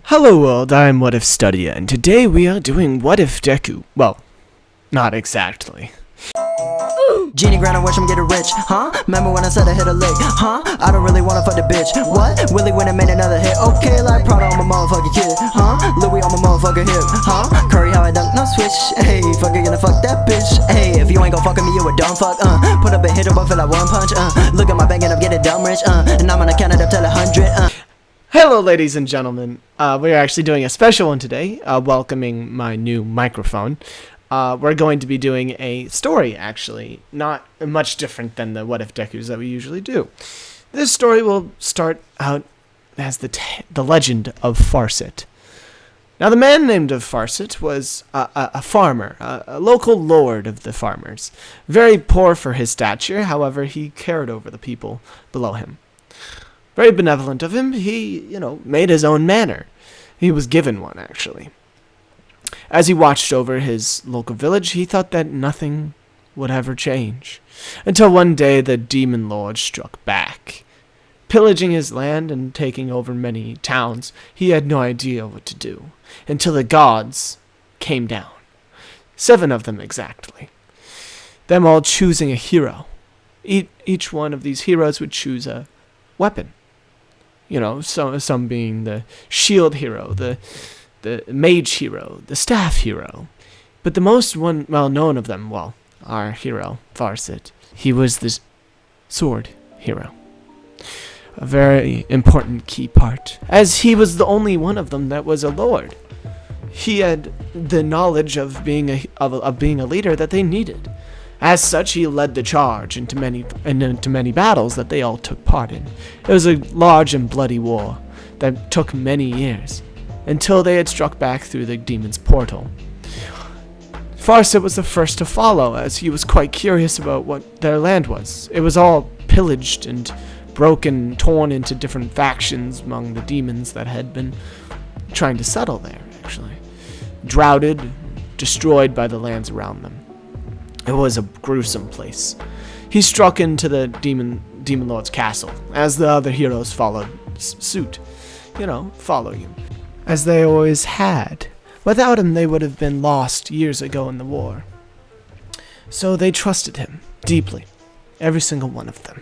Hello world, I'm What If Studia, and today we are doing What If Deku. Well, not exactly. Genie grinding, watch him get rich, huh? Remember when I said I hit a lick, huh? I don't really wanna fuck the bitch, what? Willie went and made another hit, okay, like Prada on my motherfucking kid, huh? Louis on my motherfucking hip, huh? Curry how I dunk, no switch, hey, fucker gonna fuck that bitch, hey, if you ain't gon' fuck with me, you a dumb fuck, put up a hit but feel like one punch, look at my bank and I'm getting dumb rich, and I'm gonna count it up till 100, Hello ladies and gentlemen, we're actually doing a special one today, welcoming my new microphone. We're going to be doing a story, actually, not much different than the What If Dekus that we usually do. This story will start out as the legend of Farsit. Now, the man named of Farsit was a farmer, a local lord of the farmers. Very poor for his stature, however, he cared over the people below him. Very benevolent of him, he, made his own manor. He was given one, actually. As he watched over his local village, he thought that nothing would ever change. Until one day the demon lord struck back. Pillaging his land and taking over many towns, he had no idea what to do. Until the gods came down. 7 of them exactly. Them all choosing a hero. Each one of these heroes would choose a weapon. Some being the shield hero, the mage hero, the staff hero. But the most well-known of them, our hero, Farsit, he was the sword hero. A very important key part, as he was the only one of them that was a lord. He had the knowledge of being a leader that they needed. As such, he led the charge into many battles that they all took part in. It was a large and bloody war that took many years, until they had struck back through the demon's portal. Farsit was the first to follow, as he was quite curious about what their land was. It was all pillaged and broken, torn into different factions among the demons that had been trying to settle there, actually. Droughted, destroyed by the lands around them. It was a gruesome place. He struck into the demon lord's castle, as the other heroes followed suit. Follow you. As they always had. Without him, they would have been lost years ago in the war. So they trusted him deeply, every single one of them.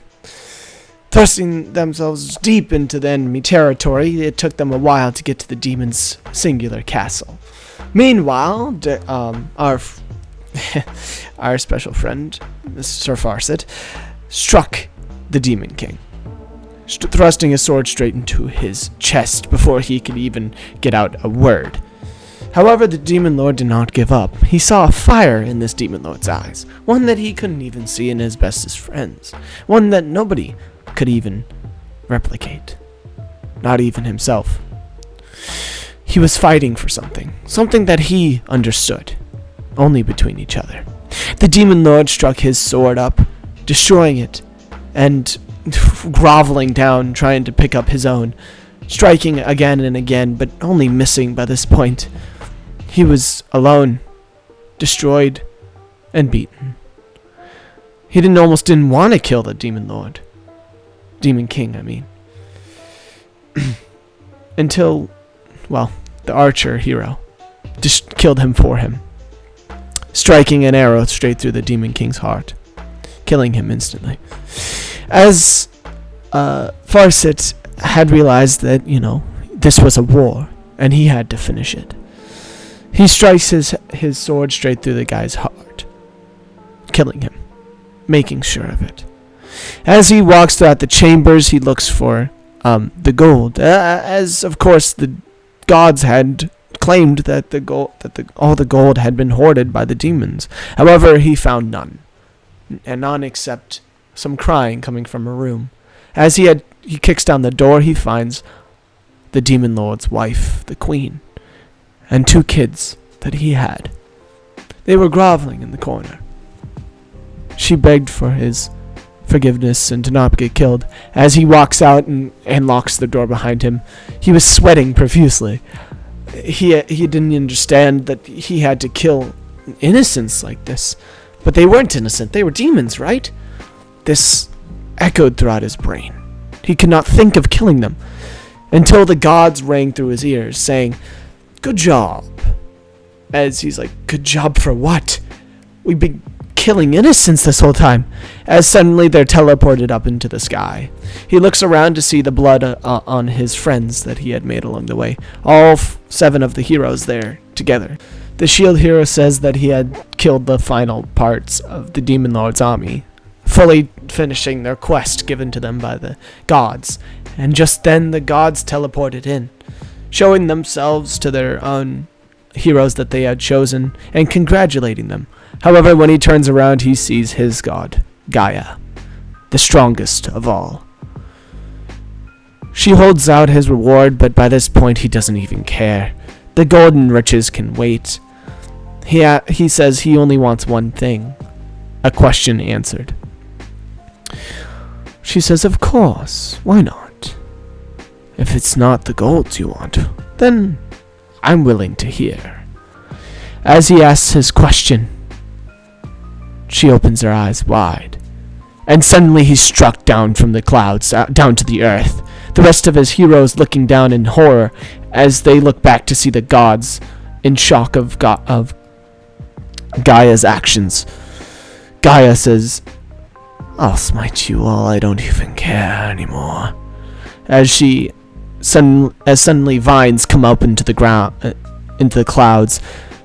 Thrusting themselves deep into the enemy territory, it took them a while to get to the demon's singular castle. Meanwhile, our special friend, Mr. Farsit, struck the Demon King, thrusting his sword straight into his chest before he could even get out a word. However, the Demon Lord did not give up. He saw a fire in this Demon Lord's eyes, one that he couldn't even see in his bestest friends, one that nobody could even replicate, not even himself. He was fighting for something that he understood, only between each other. The Demon Lord struck his sword up, destroying it, and groveling down, trying to pick up his own, striking again and again, but only missing by this point. He was alone, destroyed, and beaten. He almost didn't want to kill the Demon Lord. Demon King, I mean. Until, the archer hero just killed him for him, striking an arrow straight through the Demon King's heart, killing him instantly. As Farsit had realized that, this was a war, and he had to finish it. He strikes his sword straight through the guy's heart, killing him, making sure of it. As he walks throughout the chambers, he looks for the gold, as of course the gods had claimed that all the gold had been hoarded by the demons. However, he found none, and none except some crying coming from a room. As he kicks down the door, he finds the Demon Lord's wife, the Queen, and 2 kids that he had. They were groveling in the corner. She begged for his forgiveness and to not get killed. As he walks out and locks the door behind him, he was sweating profusely. He didn't understand that he had to kill innocents like this. But they weren't innocent. They were demons, right? This echoed throughout his brain. He could not think of killing them. until the gods rang through his ears, saying, "Good job." As he's like, "Good job for what? We've been killing innocents this whole time." As suddenly they're teleported up into the sky. He looks around to see the blood on his friends that he had made along the way. All 7 of the heroes there together. The shield hero says that he had killed the final parts of the Demon Lord's army, fully finishing their quest given to them by the gods. And just then the gods teleported in, showing themselves to their own heroes that they had chosen and congratulating them. However, when he turns around, he sees his god, Gaia, the strongest of all. She holds out his reward, but by this point he doesn't even care. The golden riches can wait. He says he only wants one thing, a question answered. She says, "Of course, why not? If it's not the gold you want, then I'm willing to hear." As he asks his question, she opens her eyes wide, and suddenly he's struck down from the clouds, down to the earth. The rest of his heroes looking down in horror as they look back to see the gods in shock of Gaia's actions. Gaia says, "I'll smite you all, I don't even care anymore." As suddenly vines come up into the ground, into the clouds,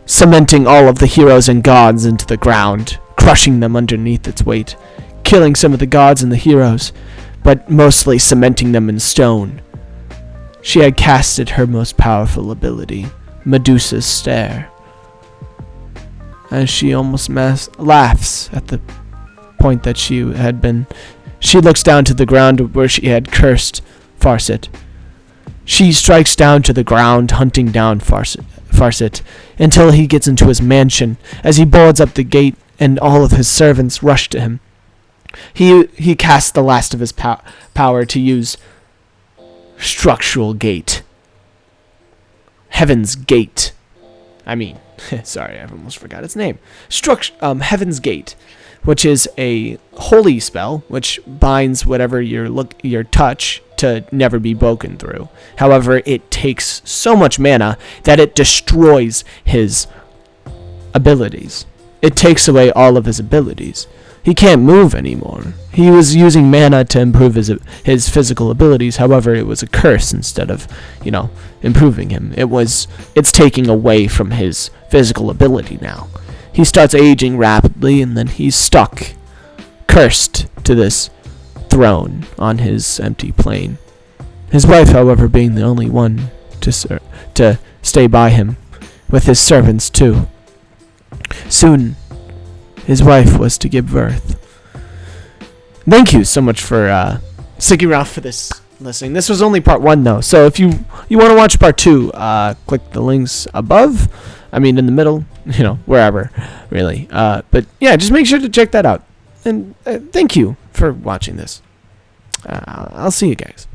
cementing all of the heroes and gods into the ground, crushing them underneath its weight, killing some of the gods and the heroes, but mostly cementing them in stone. She had casted her most powerful ability, Medusa's Stare. As she almost laughs at the point that she looks down to the ground where she had cursed Farsit. She strikes down to the ground, hunting down Farsit, until he gets into his mansion. As he boards up the gate and all of his servants rush to him, he casts the last of his power to use Structural Gate. Heaven's Gate. Sorry, I almost forgot its name. Heaven's Gate, which is a holy spell which binds whatever your touch to never be broken through. However, it takes so much mana that it destroys his abilities. It takes away all of his abilities. He can't move anymore. He was using mana to improve his physical abilities. However, it was a curse instead of, improving him. It's taking away from his physical ability now. He starts aging rapidly, and then he's stuck, cursed to this throne on his empty plane. His wife, however, being the only one to stay by him, with his servants too. Soon, his wife was to give birth. Thank you so much for sticking around for this listening. This was only part 1 though, so if you want to watch part 2, click the links above. In the middle, wherever, really. But yeah, just make sure to check that out. And thank you for watching this. I'll see you guys.